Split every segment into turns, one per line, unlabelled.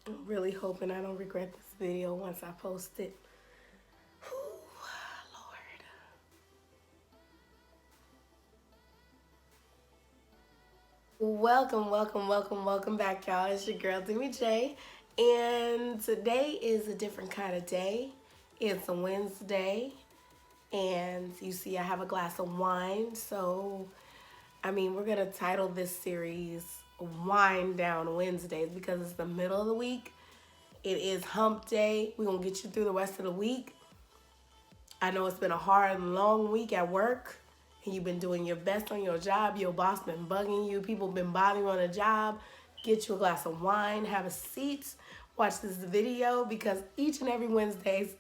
I'm really hoping I don't regret this video once I post it. Whew, Lord. Welcome back, y'all. It's your girl, Demi J. And today is a different kind of day. It's a Wednesday. And you see I have a glass of wine. So, we're going to title this series Wind Down Wednesdays because it's the middle of the week. It is hump day. We're going to get you through the rest of the week. I know it's been a hard and long week at work. And you've been doing your best on your job. Your boss been bugging you. People been bothering you on a job. Get you a glass of wine. Have a seat. Watch this video because each and every Wednesday,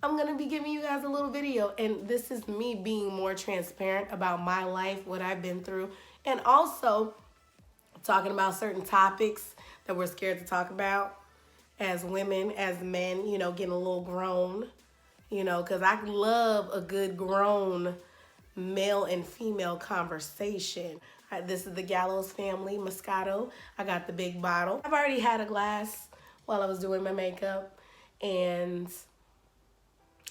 I'm going to be giving you guys a little video. And this is me being more transparent about my life, what I've been through. And also talking about certain topics that we're scared to talk about as women, as men, getting a little grown. Because I love a good grown male and female conversation. This is the Gallows family, Moscato. I got the big bottle. I've already had a glass while I was doing my makeup. And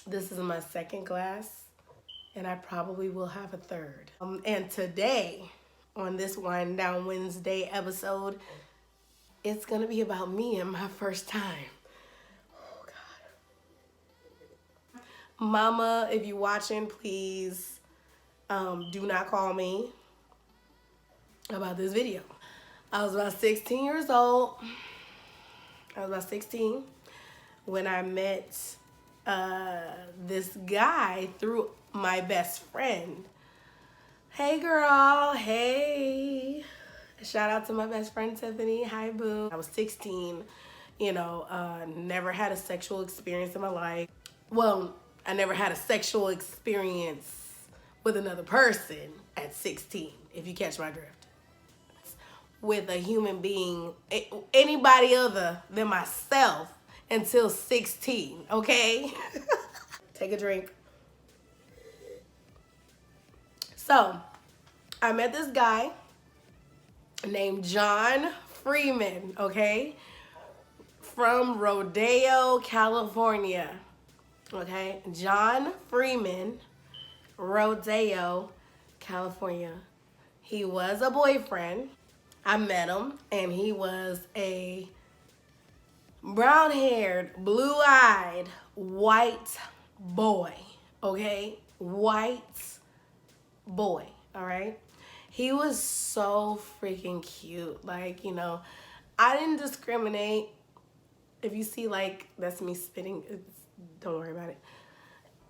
this is my second glass. And I probably will have a third. And today, on this Wind Down Wednesday episode, it's going to be about me and my first time. Mama, if you're watching, please do not call me about this video. I was about 16 years old. I was about 16 when I met this guy through my best friend. Hey, girl. Hey. Shout out to my best friend, Tiffany. Hi, boo. I was 16, never had a sexual experience in my life. Well, I never had a sexual experience with another person at 16, if you catch my drift. With a human being, anybody other than myself until 16, okay? Take a drink. So, I met this guy named John Freeman, okay? From Rodeo, California. Okay, John Freeman, Rodeo, California. He was a boyfriend. I met him, and he was a brown-haired, blue-eyed, white boy, okay? White boy, all right? He was so freaking cute. Like, I didn't discriminate. If you see, that's me spitting, don't worry about it.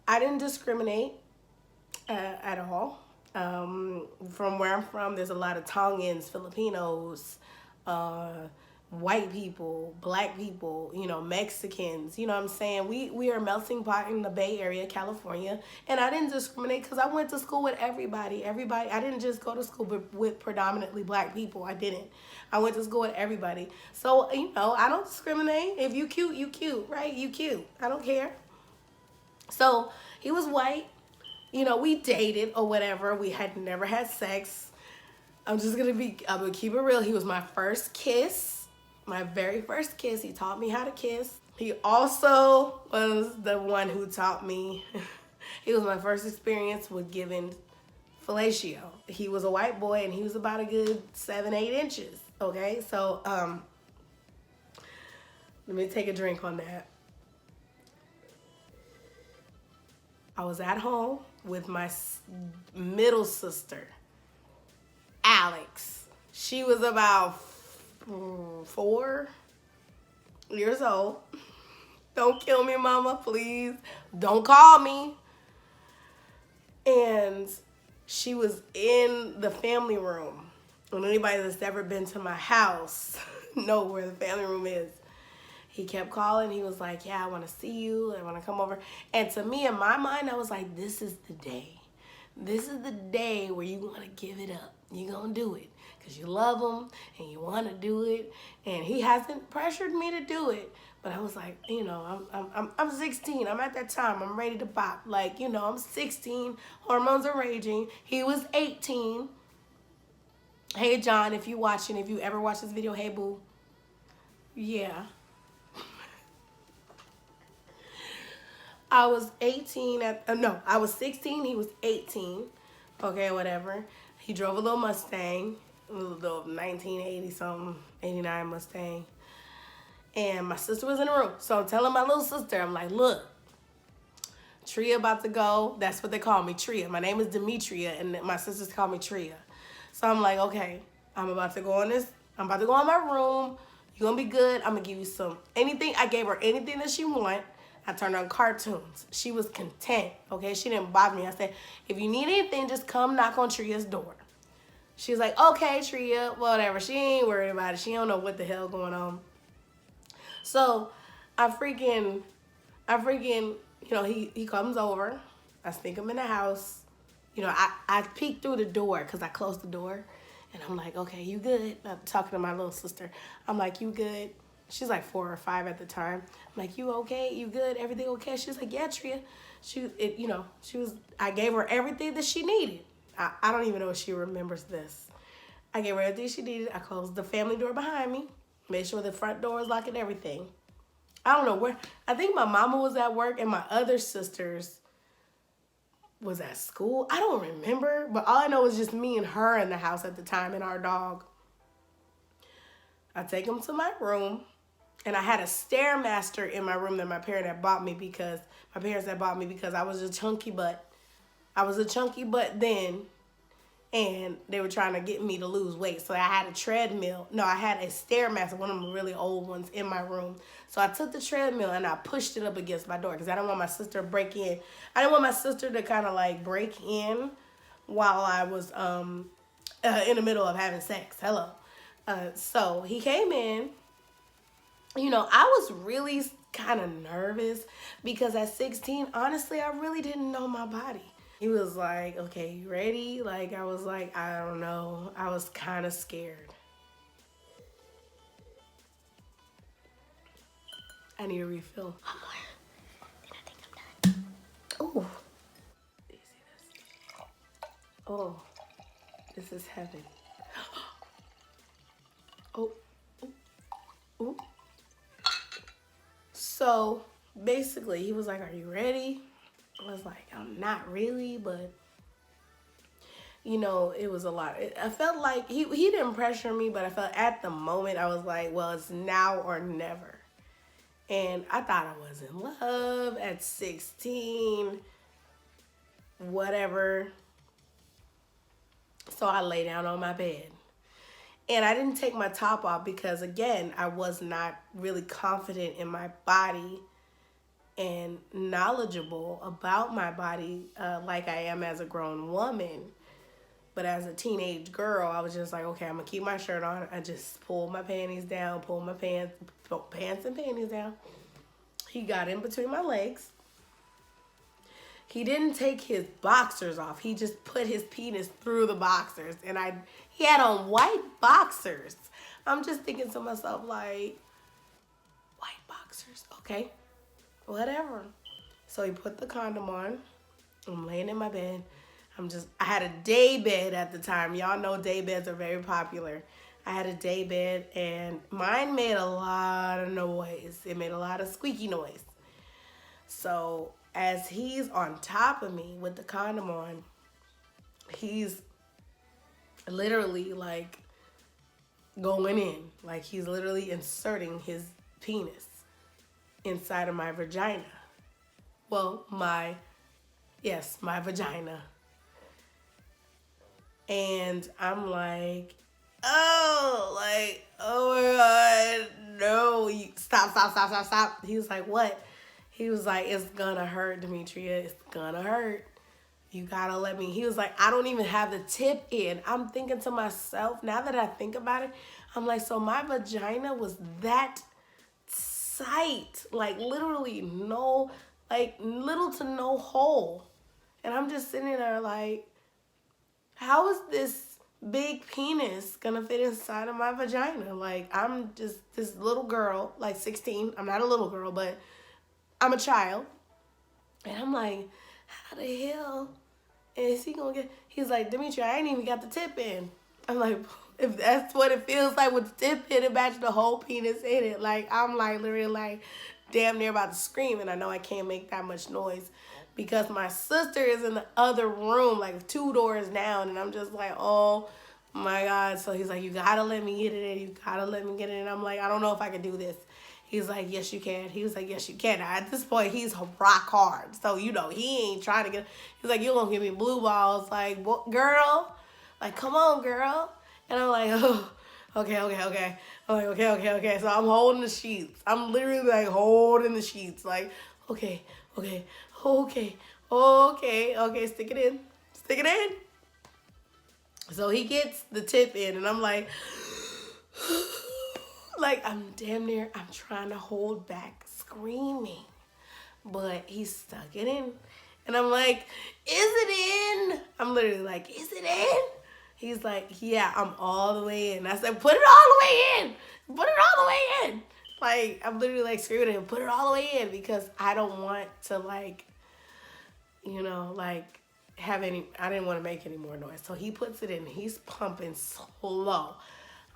I didn't discriminate at all. From where I'm from, there's a lot of Tongans, Filipinos, white people, black people, Mexicans. You know what I'm saying? We are a melting pot in the Bay Area, California. And I didn't discriminate because I went to school with everybody. I didn't just go to school with predominantly black people. I didn't. I went to school with everybody. So, I don't discriminate. If you cute, you cute, right? You cute. I don't care. So he was white. We dated or whatever. We had never had sex. I'm gonna keep it real. He was my first kiss, my very first kiss. He taught me how to kiss. He also was the one who taught me. He was my first experience with giving fellatio. He was a white boy and he was about a good 7-8 inches. Okay, so let me take a drink on that. I was at home with my middle sister, Alex. She was about 4 years old. Don't kill me, mama, please. Don't call me. And she was in the family room. And anybody that's ever been to my house know where the family room is. He kept calling. He was like, yeah, I want to see you. I want to come over. And to me, in my mind, I was like, this is the day. This is the day where you want to give it up. You're going to do it because you love him and you want to do it. And he hasn't pressured me to do it. But I was like, I'm 16. I'm at that time. I'm ready to pop. I'm 16. Hormones are raging. He was 18. Hey, John, if you watching, if you ever watch this video, hey, boo. Yeah. I was 18 at, no, I was 16, he was 18. Okay, whatever. He drove a little Mustang, a little 1980 something, 89 Mustang. And my sister was in the room. So I'm telling my little sister, I'm like, look, Tria about to go. That's what they call me, Tria. My name is Demetria, and my sisters call me Tria. So I'm like, okay, I'm about to go in this. I'm about to go in my room. You're going to be good. I'm going to give you some, anything. I gave her anything that she want. I turned on cartoons. She was content, okay? She didn't bother me. I said, if you need anything, just come knock on Tria's door. She was like, okay, Tria, whatever. She ain't worried about it. She don't know what the hell going on. So I freaking, you know, he comes over. I sneak him in the house. You know, I peek through the door because I closed the door. And I'm like, okay, you good? I'm talking to my little sister. I'm like, you good? She's like 4 or 5 at the time. I'm like, you okay? You good? Everything okay? She's like, yeah, Tria. I gave her everything that she needed. I don't even know if she remembers this. I gave her everything she needed. I closed the family door behind me. Made sure the front door was locked and everything. I don't know where. I think my mama was at work and my other sisters was at school. I don't remember. But all I know is just me and her in the house at the time and our dog. I take him to my room. And I had a Stairmaster in my room that my parents had bought me because I was a chunky butt. I was a chunky butt then. And they were trying to get me to lose weight. So I had a treadmill. No, I had a Stairmaster, one of them really old ones in my room. So I took the treadmill and I pushed it up against my door because I didn't want my sister to break in. I didn't want my sister to kind of like break in while I was in the middle of having sex. Hello. So he came in. You know, I was really kind of nervous because at 16, honestly, I really didn't know my body. He was like, okay, you ready? Like, I was like, I don't know. I was kind of scared. I need a refill. One more. And I think I'm done. Oh. Do you see this? Oh. This is heaven. Oh. Ooh. So, basically, he was like, are you ready? I was like, I'm not really, but, you know, it was a lot. I felt like he didn't pressure me, but I felt at the moment, I was like, well, it's now or never. And I thought I was in love at 16, whatever. So I lay down on my bed. And I didn't take my top off because, again, I was not really confident in my body and knowledgeable about my body like I am as a grown woman. But as a teenage girl, I was just like, okay, I'm going to keep my shirt on. I just pulled my panties down, pulled my pants and panties down. He got in between my legs. He didn't take his boxers off. He just put his penis through the boxers. And he had on white boxers. I'm just thinking to myself, like, white boxers, okay, whatever. So he put the condom on. I'm laying in my bed. I had a day bed at the time. Y'all know day beds are very popular. I had a day bed and mine made a lot of noise. It made a lot of squeaky noise. So as he's on top of me with the condom on, he's literally like going in. Like he's literally inserting his penis inside of my vagina. Well, my vagina. And I'm like, oh my God, no, stop. He was like, what? He was like, it's gonna hurt, Demetria, it's gonna hurt. You gotta let me. He was like, I don't even have the tip in. I'm thinking to myself, now that I think about it, I'm like, so my vagina was that tight, like literally no, like little to no hole. And I'm just sitting there like, how is this big penis gonna fit inside of my vagina? Like, I'm just this little girl, like 16. I'm not a little girl, but I'm a child. And I'm like, how the hell is he gonna get? He's like, Demetria, I ain't even got the tip in. I'm like, if that's what it feels like with the tip in, imagine the whole penis in it. Like, I'm like literally like damn near about to scream, and I know I can't make that much noise because my sister is in the other room, like 2 doors down, and I'm just like, oh my God. So he's like, you gotta let me get it in. You gotta let me get it in. I'm like, I don't know if I can do this. He's like, yes, you can. He was like, yes, you can. Now, at this point, he's rock hard. So, you know, he ain't trying to get, he's like, you're going to give me blue balls. Like, what, girl? Like, come on, girl. And I'm like, oh, okay. I'm like, okay. So I'm holding the sheets. I'm literally like holding the sheets. Like, okay. Stick it in. So he gets the tip in, and I'm like, like I'm damn near, I'm trying to hold back screaming, but he stuck it in. And I'm like, is it in? I'm literally like, is it in? He's like, yeah, I'm all the way in. I said, put it all the way in. Put it all the way in. Like, I'm literally like screaming at him, put it all the way in, because I don't want to like, you know, like have any, I didn't want to make any more noise. So he puts it in, he's pumping slow.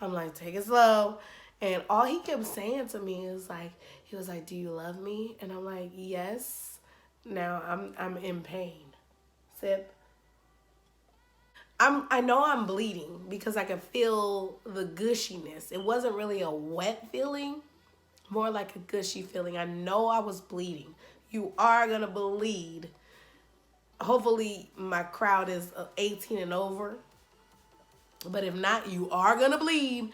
I'm like, take it slow. And all he kept saying to me is like, he was like, do you love me? And I'm like, yes. Now I'm in pain. Sip. I know I'm bleeding because I could feel the gushiness. It wasn't really a wet feeling, more like a gushy feeling. I know I was bleeding. You are gonna bleed. Hopefully my crowd is 18 and over. But if not, you are gonna bleed.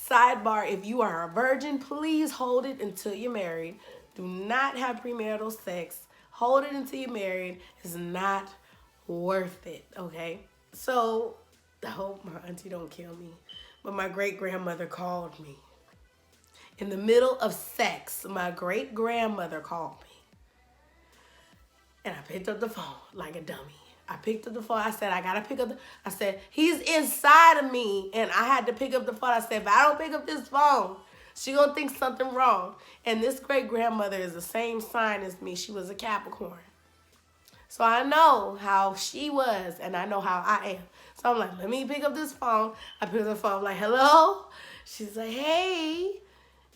Sidebar, if you are a virgin, please hold it until you're married. Do not have premarital sex. Hold it until you're married. It's not worth it, okay? So, I hope my auntie don't kill me. But my great-grandmother called me. In the middle of sex, my great-grandmother called me. And I picked up the phone like a dummy. I picked up the phone. I said, I gotta pick up I said, he's inside of me. And I had to pick up the phone. I said, if I don't pick up this phone, she gonna think something wrong. And this great-grandmother is the same sign as me. She was a Capricorn. So I know how she was, and I know how I am. So I'm like, let me pick up this phone. I pick up the phone. I'm like, hello? She's like, hey,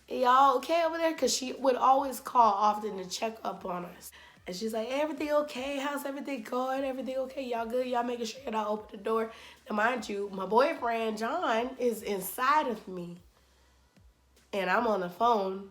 y'all okay over there? Because she would always call often to check up on us. And she's like, everything okay? How's everything going? Everything okay? Y'all good? Y'all making sure that I open the door? Now, mind you, my boyfriend, John, is inside of me. And I'm on the phone.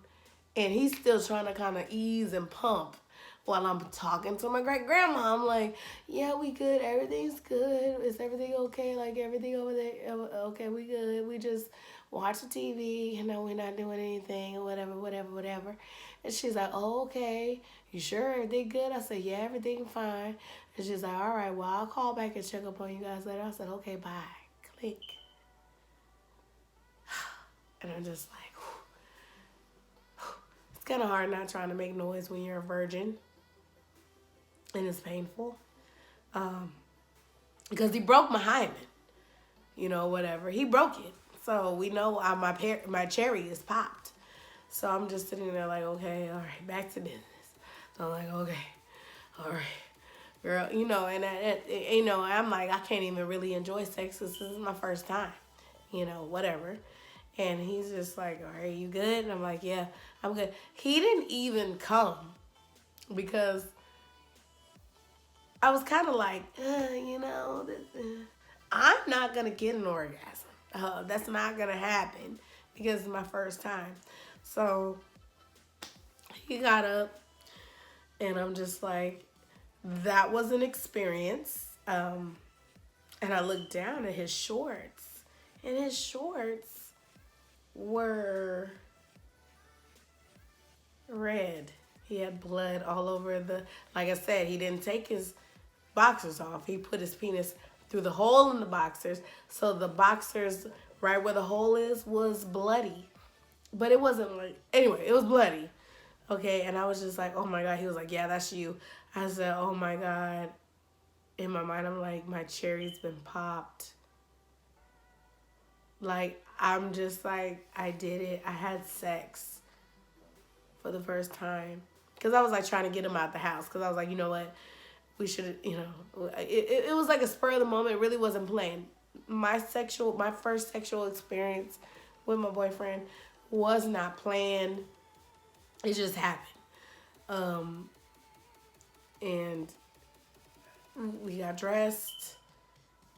And he's still trying to kind of ease and pump while I'm talking to my great-grandma. I'm like, yeah, we good. Everything's good. Is everything okay? Like, everything over there? Okay, we good. We just watch the TV. You know, we're not doing anything or whatever. And she's like, oh, okay. You sure everything good? I said, yeah, everything fine. And she's like, all right, well, I'll call back and check up on you guys later. I said, okay, bye. Click. And I'm just like, whew. It's kind of hard not trying to make noise when you're a virgin. And it's painful. Because he broke my hymen. You know, whatever. He broke it. So we know my cherry is popped. So I'm just sitting there like, okay, all right, back to business. So I'm like, okay, all right, girl, you know, and you know, I'm like, I can't even really enjoy sex. This is my first time, you know, whatever. And he's just like, all right, you good? And I'm like, yeah, I'm good. He didn't even come because I was kind of like, you know, I'm not going to get an orgasm. That's not going to happen because it's my first time. So he got up. And I'm just like, that was an experience. And I looked down at his shorts. And his shorts were red. He had blood all over like I said, he didn't take his boxers off. He put his penis through the hole in the boxers. So the boxers, right where the hole is, was bloody. But it wasn't like, anyway, it was bloody. Okay, and I was just like, oh my God. He was like, yeah, that's you. I said, oh my God. In my mind, I'm like, my cherry's been popped. Like, I'm just like, I did it. I had sex for the first time. Because I was like trying to get him out the house. Because I was like, you know what? We should, you know, it was like a spur of the moment. It really wasn't planned. my first sexual experience with my boyfriend was not planned. It just happened. Um, and we got dressed,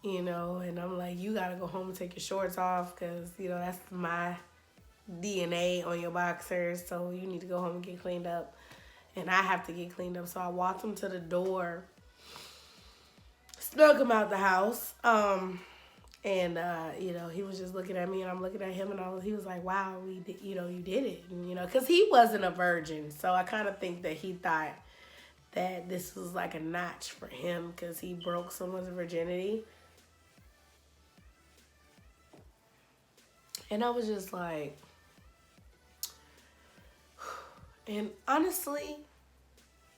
and I'm like, you gotta go home and take your shorts off because, that's my DNA on your boxers. So you need to go home and get cleaned up. And I have to get cleaned up. So I walked him to the door, snuck him out the house. And he was just looking at me, and I'm looking at him, and he was like, "Wow, we did, you did it," because he wasn't a virgin, so I kind of think that he thought that this was like a notch for him because he broke someone's virginity, and I was just like, and honestly,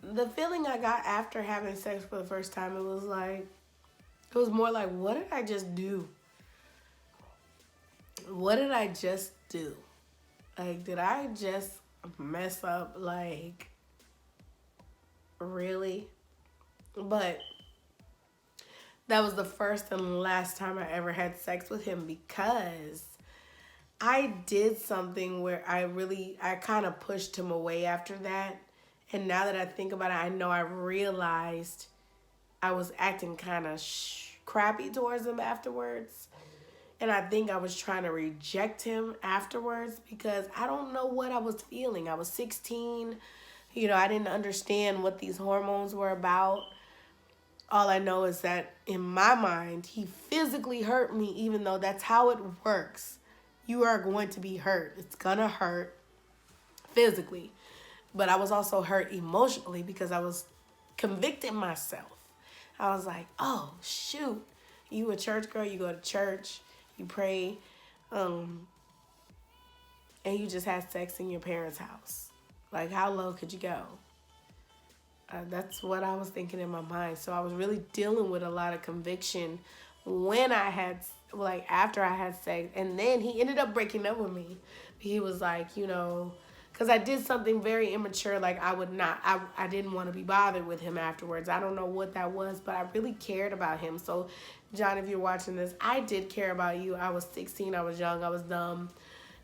the feeling I got after having sex for the first time, it was more like, what did I just do? What did I just do? Like, did I just mess up? Like, really? But that was the first and last time I ever had sex with him because I did something where I kind of pushed him away after that. And now that I think about it, I know I realized I was acting kind of crappy towards him afterwards. And I think I was trying to reject him afterwards because I don't know what I was feeling. I was 16. I didn't understand what these hormones were about. All I know is that in my mind, he physically hurt me, even though that's how it works. You are going to be hurt. It's going to hurt physically. But I was also hurt emotionally because I was convicting myself. I was like, oh, shoot. You a church girl, you go to church, you pray, and you just had sex in your parents' house. Like, how low could you go? That's what I was thinking in my mind. So I was really dealing with a lot of conviction when after I had sex. And then he ended up breaking up with me. He was like, because I did something very immature. Like, I didn't want to be bothered with him afterwards. I don't know what that was, but I really cared about him. So, John, if you're watching this, I did care about you. I was 16. I was young. I was dumb.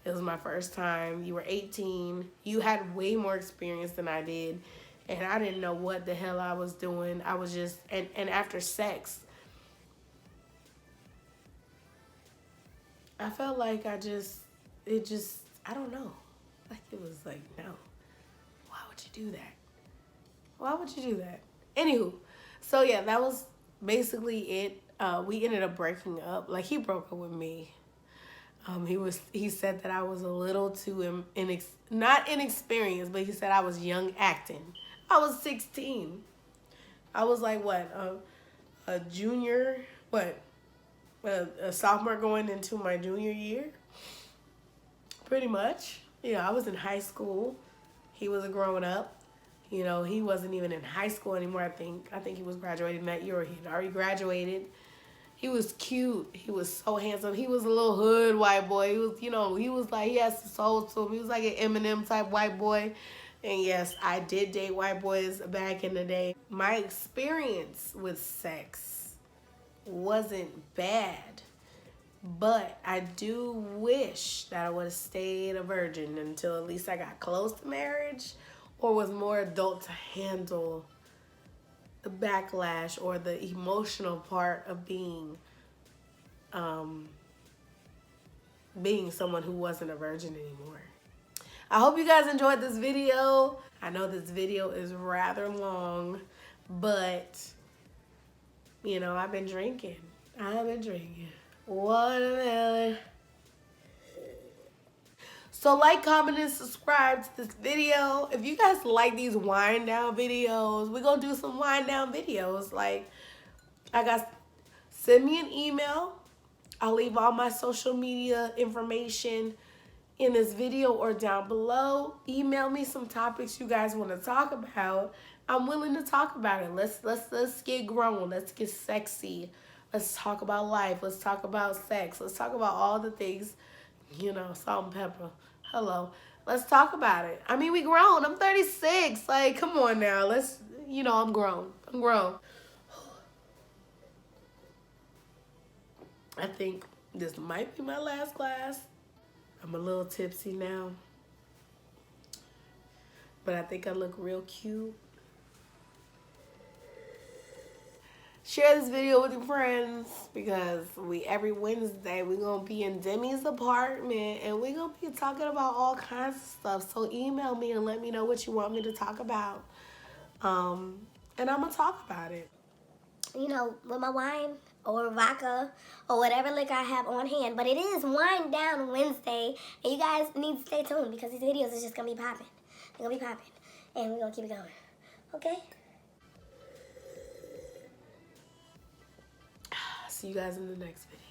It was my first time. You were 18. You had way more experience than I did. And I didn't know what the hell I was doing. I was just, and after sex, I felt like I don't know. Like, it was like, no. Why would you do that? Why would you do that? Anywho, so yeah, that was basically it. We ended up breaking up. Like, he broke up with me. He said that I was a little too not inexperienced, but he said I was young acting. I was 16. I was like, what, a junior, a sophomore going into my junior year? Pretty much. I was in high school. He was a grown up. He wasn't even in high school anymore, I think. I think he was graduating that year, or he had already graduated. He was cute. He was so handsome. He was a little hood white boy. He was, he was like, he has some soul to him. He was like an Eminem type white boy. And yes, I did date white boys back in the day. My experience with sex wasn't bad. But I do wish that I would have stayed a virgin until at least I got close to marriage or was more adult to handle the backlash or the emotional part of being someone who wasn't a virgin anymore. I hope you guys enjoyed this video. I know this video is rather long, but I've been drinking. Watermelon. So like, comment, and subscribe to this video. If you guys like these wind down videos, we're gonna do some wind down videos. Like, send me an email. I'll leave all my social media information in this video or down below. Email me some topics you guys want to talk about. I'm willing to talk about it. Let's get grown. Let's get sexy. Let's talk about life. Let's talk about sex. Let's talk about all the things, salt and pepper. Hello. Let's talk about it. I mean, we grown. I'm 36. Like, come on now. I'm grown. I think this might be my last class. I'm a little tipsy now, but I think I look real cute. Share this video with your friends because every Wednesday we're gonna be in Demi's apartment and we're gonna be talking about all kinds of stuff. So email me and let me know what you want me to talk about. And I'm gonna talk about it.
You know, with my wine or vodka or whatever liquor I have on hand. But it is Wine Down Wednesday, and you guys need to stay tuned because these videos is just gonna be popping. They're gonna be popping, and we're gonna keep it going. Okay?
See you guys in the next video.